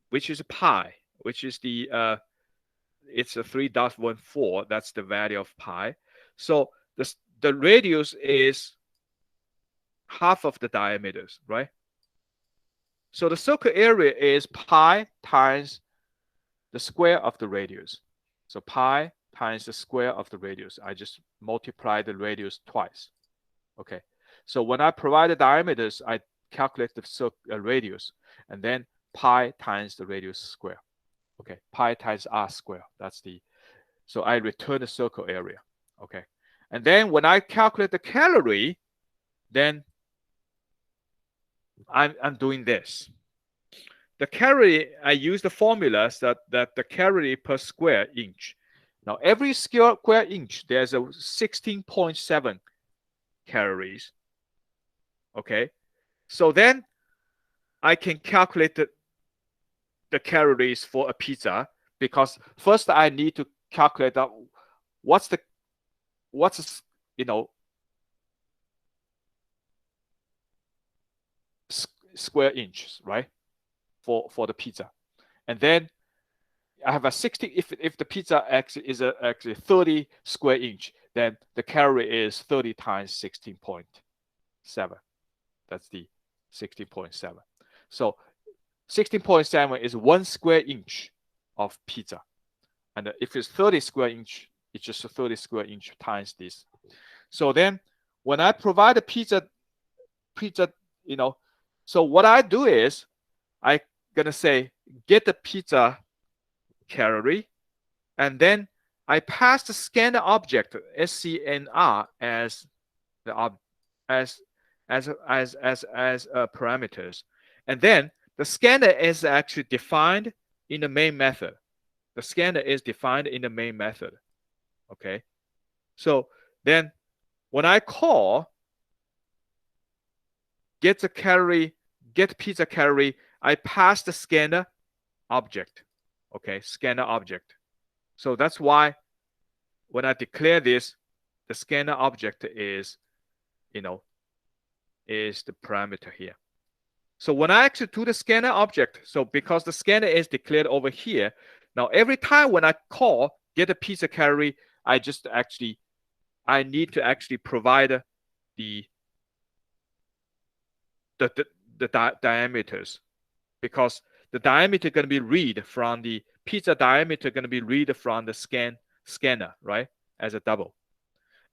which is pi, which is the it's a 3.14. That's the value of pi. So the radius is half of the diameters, right? So the circle area is pi times the square of the radius. So pi times the square of the radius. I just multiply the radius twice. Okay. So when I provide the diameters, I calculate the radius, and then pi times the radius square. Okay. Pi times r square. That's the, so I return the circle area. Okay. And then when I calculate the calorie, then I'm doing this. The calorie, I use the formulas that the calorie per square inch Now every square inch there's a 16.7 calories. Okay, so then I can calculate the calories for a pizza, because first I need to calculate out what's you know, square inches, right, for the pizza. And then I have a 60. If the pizza actually is actually 30 square inch, then the calorie is 30 times 16.7. That's the 16.7. So 16.7 is 1 square inch of pizza. And if it's 30 square inch, it's just a 30 square inch times this. So then when I provide a pizza, you know, so what I do is I gonna say get the pizza calorie, and then I pass the scanner object SCNR as the as parameters, and then the scanner is actually defined in the main method. The scanner is defined in the main method. Okay, so then when I call get pizza calorie, I pass the scanner object. Okay, scanner object. So that's why when I declare this, the scanner object is, is the parameter here. So when I actually do the scanner object, so because the scanner is declared over here, now every time when I call get a pizza calorie, I need to actually provide the diameters, because the diameter going to be read from the pizza diameter going to be read from the scanner, right, as a double.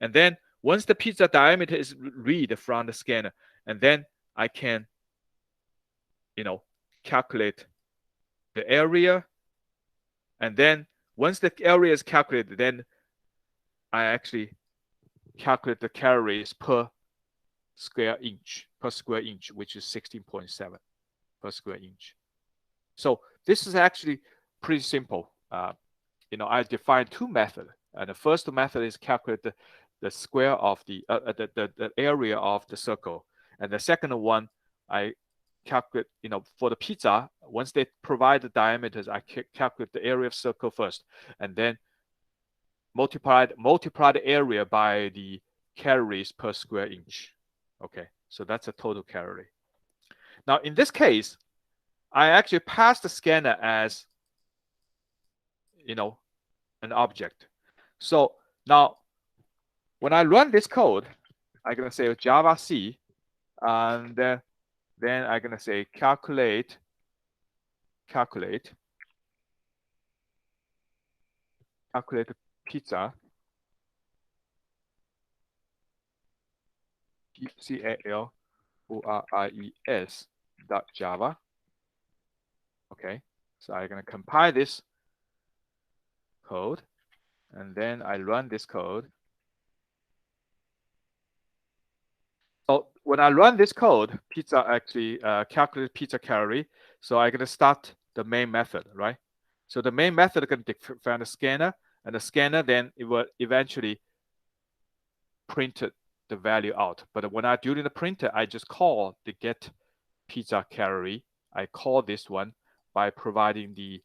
And then once the pizza diameter is read from the scanner, and then I can, calculate the area. And then once the area is calculated, then I actually calculate the calories per square inch, which is 16.7 per square inch. So this is actually pretty simple. I define two methods. And the first method is calculate the square of the area of the circle. And the second one, I calculate, for the pizza, once they provide the diameters, I calculate the area of circle first, and then multiply the area by the calories per square inch. Okay, so that's a total calorie. Now in this case, I actually pass the scanner as, an object. So now when I run this code, I'm going to say Java C, and then I'm going to say calculate the pizza, CALORIES.java. Okay, so I'm going to compile this code, and then I run this code. So when I run this code, pizza actually calculates pizza calorie. So I'm going to start the main method, right? So the main method is going to define the scanner, and the scanner then it will eventually print the value out. But when I do it in the printer, I just call the get pizza calorie. I call this one by providing the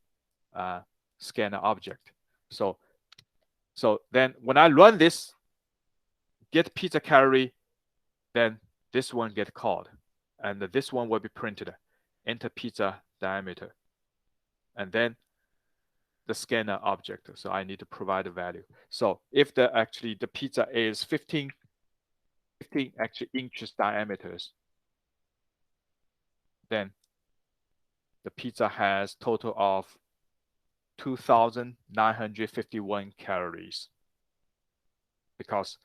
scanner object. So then when I run this get pizza calorie, then this one get called, and this one will be printed. Enter pizza diameter, and then the scanner object. So I need to provide a value. So if the pizza is 15 actually inches diameters, then the pizza has total of 2,951 calories, because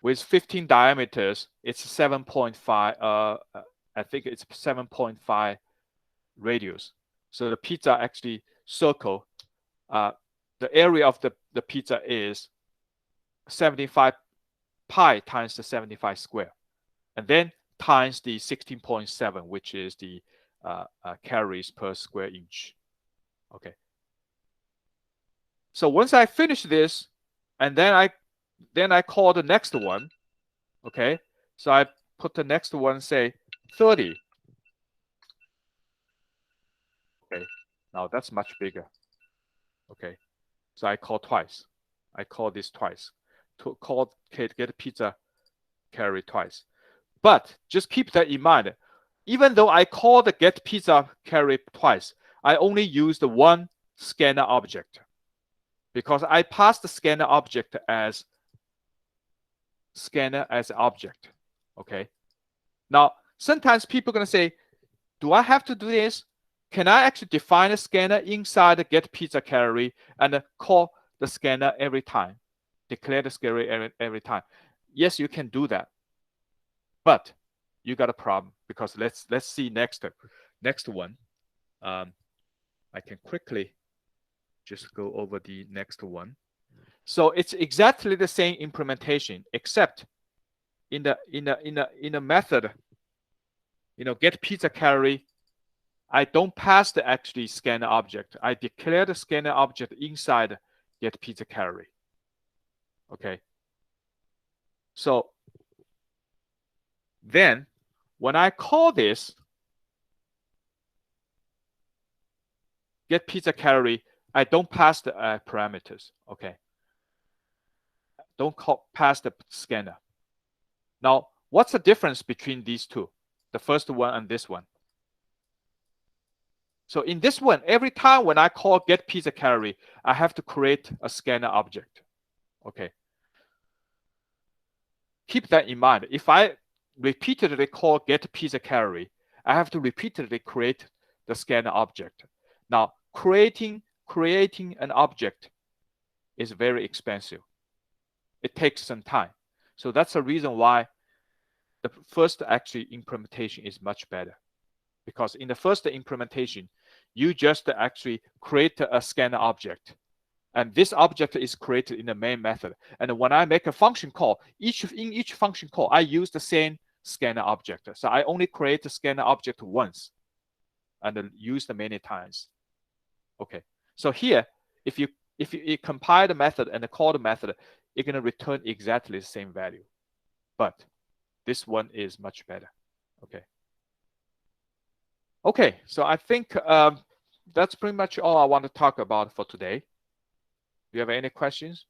with 15 diameters, it's 7.5. I think it's 7.5 radius. So the pizza actually circle. The area of the pizza is 75 pi times the 75 square, and then times the 16.7, which is the calories per square inch. Okay. So once I finish this, and then I call the next one. Okay, so I put the next one, say 30. Okay, now that's much bigger. Okay, so I call twice. I call this twice. To call get pizza carry twice. But just keep that in mind. Even though I call the get pizza carry twice, I only use the one scanner object because I pass the scanner object as object. Okay. Now, sometimes people are going to say, do I have to do this? Can I actually define a scanner inside the get pizza carry and call the scanner every time? Declare the scanner every time. Yes, you can do that. But you got a problem because let's see next one. I can quickly just go over the next one. So it's exactly the same implementation, except in the method, get pizza carry, I don't pass the actually scanner object. I declare the scanner object inside get pizza carry. Okay. So then when I call this get pizza carry, I don't pass the parameters. Okay. Don't pass the scanner. Now, what's the difference between these two? The first one and this one. So in this one, every time when I call get pizza carry, I have to create a scanner object. Okay. Keep that in mind. If I repeatedly call get pizza carry, I have to repeatedly create the scanner object. Now, creating an object is very expensive. It takes some time. So that's the reason why the first actually implementation is much better. Because in the first implementation, you just actually create a scanner object. And this object is created in the main method. And when I make a function call, in each function call, I use the same scanner object. So I only create the scanner object once and use them many times. Okay. So here, if you compile the method and call the method, you're going to return exactly the same value. But this one is much better. Okay. Okay. So I think that's pretty much all I want to talk about for today. Do you have any questions?